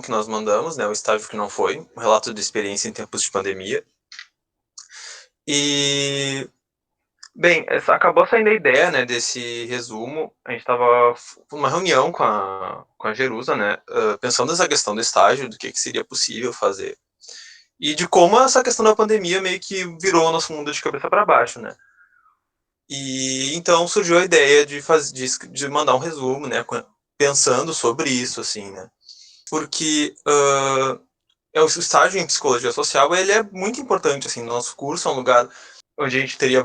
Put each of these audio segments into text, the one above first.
que nós mandamos, né, o estágio que não foi, um relato de experiência em tempos de pandemia. E, bem, acabou saindo a ideia, né, desse resumo. A gente estava numa reunião com a Jerusa, né, pensando nessa questão do estágio, do que seria possível fazer. E de como essa questão da pandemia meio que virou o nosso mundo de cabeça para baixo, né. E então surgiu a ideia de mandar um resumo, né, pensando sobre isso, assim, né. Porque o estágio em psicologia social ele é muito importante, assim, no nosso curso é um lugar onde a gente teria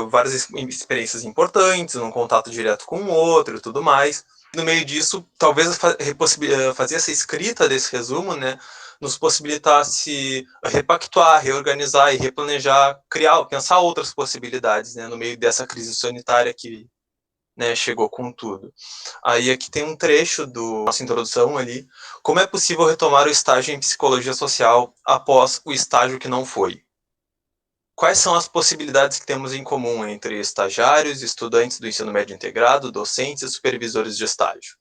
várias experiências importantes, um contato direto com o outro e tudo mais. No meio disso, talvez fazer essa escrita desse resumo, né, nos possibilitasse repactuar, reorganizar e replanejar, pensar outras possibilidades, né, no meio dessa crise sanitária que, né, chegou com tudo. Aí aqui tem um trecho da nossa introdução ali. Como é possível retomar o estágio em psicologia social após o estágio que não foi? Quais são as possibilidades que temos em comum entre estagiários, estudantes do ensino médio integrado, docentes e supervisores de estágio?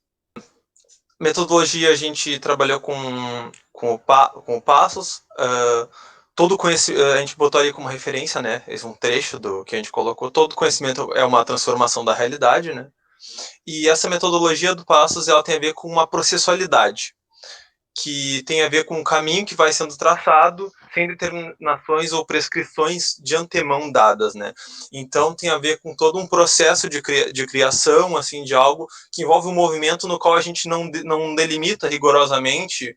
Metodologia, a gente trabalhou com o Passos. A gente botou ali como referência, né? Esse é um trecho do que a gente colocou. Todo conhecimento é uma transformação da realidade, né? E essa metodologia do Passos, ela tem a ver com uma processualidade, que tem a ver com um caminho que vai sendo traçado sem determinações ou prescrições de antemão dadas, né? Então tem a ver com todo um processo de criação, assim, de algo que envolve um movimento no qual a gente não delimita rigorosamente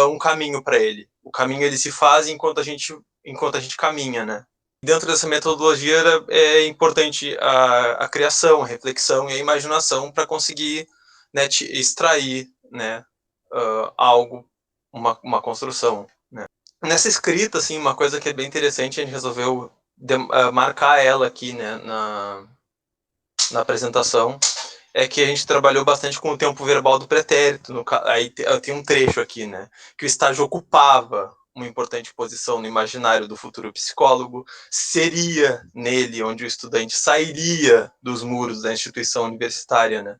um caminho para ele. O caminho ele se faz enquanto a gente caminha, né? Dentro dessa metodologia é importante a criação, a reflexão e a imaginação para conseguir, né, extrair, né, algo, uma construção, né. Nessa escrita, assim, uma coisa que é bem interessante, a gente resolveu marcar ela aqui, né, na apresentação, é que a gente trabalhou bastante com o tempo verbal do pretérito. Aí tem um trecho aqui, né, que o estágio ocupava uma importante posição no imaginário do futuro psicólogo, seria nele onde o estudante sairia dos muros da instituição universitária, né.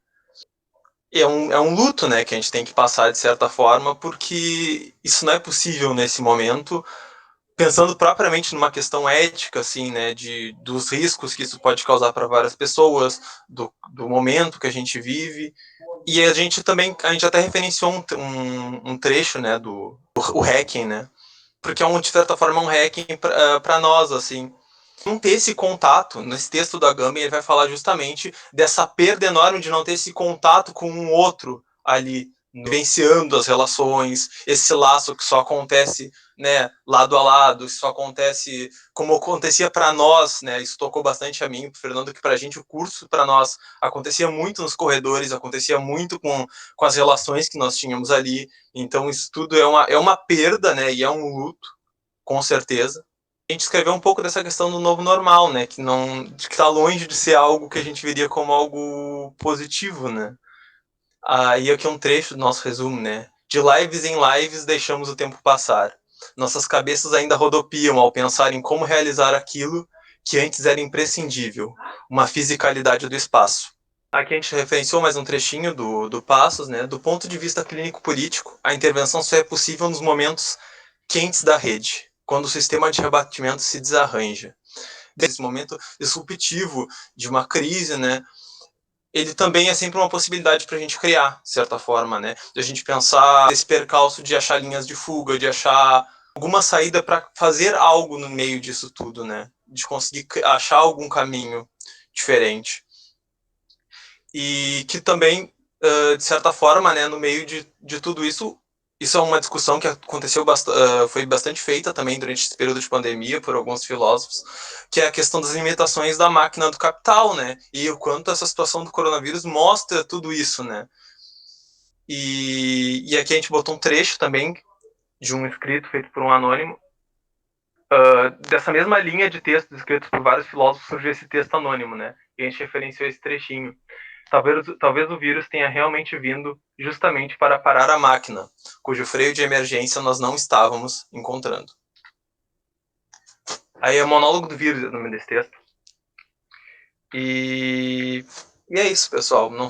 E é um luto, né, que a gente tem que passar de certa forma, porque isso não é possível nesse momento, pensando propriamente numa questão ética, assim, né, dos riscos que isso pode causar para várias pessoas, do momento que a gente vive. E a gente até referenciou um trecho, né, o hacking, né, porque de certa forma um hacking para nós, assim. Não ter esse contato, nesse texto da Gambin, ele vai falar justamente dessa perda enorme de não ter esse contato com um outro ali, vivenciando as relações, esse laço que só acontece, né, lado a lado, só acontece como acontecia para nós, né, isso tocou bastante a mim, Fernando, que para a gente o curso para nós acontecia muito nos corredores, acontecia muito com as relações que nós tínhamos ali, então isso tudo é uma perda, né, e é um luto, com certeza. A gente escreveu um pouco dessa questão do novo normal, né? Que está longe de ser algo que a gente veria como algo positivo, né? E aqui é um trecho do nosso resumo, né? De lives em lives deixamos o tempo passar. Nossas cabeças ainda rodopiam ao pensar em como realizar aquilo que antes era imprescindível, uma fisicalidade do espaço. Aqui a gente referenciou mais um trechinho do Passos, né? Do ponto de vista clínico-político, a intervenção só é possível nos momentos quentes da rede, quando o sistema de rebatimento se desarranja. Nesse momento disruptivo de uma crise, né, ele também é sempre uma possibilidade para a gente criar, de certa forma, né, de a gente pensar esse percalço de achar linhas de fuga, de achar alguma saída para fazer algo no meio disso tudo, né, de conseguir achar algum caminho diferente. E que também, de certa forma, né, no meio de tudo isso, isso é uma discussão que aconteceu foi bastante feita também durante esse período de pandemia por alguns filósofos, que é a questão das limitações da máquina do capital, né? E o quanto essa situação do coronavírus mostra tudo isso, né? E aqui a gente botou um trecho também de um escrito feito por um anônimo. Dessa mesma linha de textos escritos por vários filósofos surgiu esse texto anônimo, né? E a gente referenciou esse trechinho. Talvez o vírus tenha realmente vindo justamente para parar a máquina, cujo freio de emergência nós não estávamos encontrando. Aí é o monólogo do vírus, o nome desse texto. E é isso, pessoal. Não sei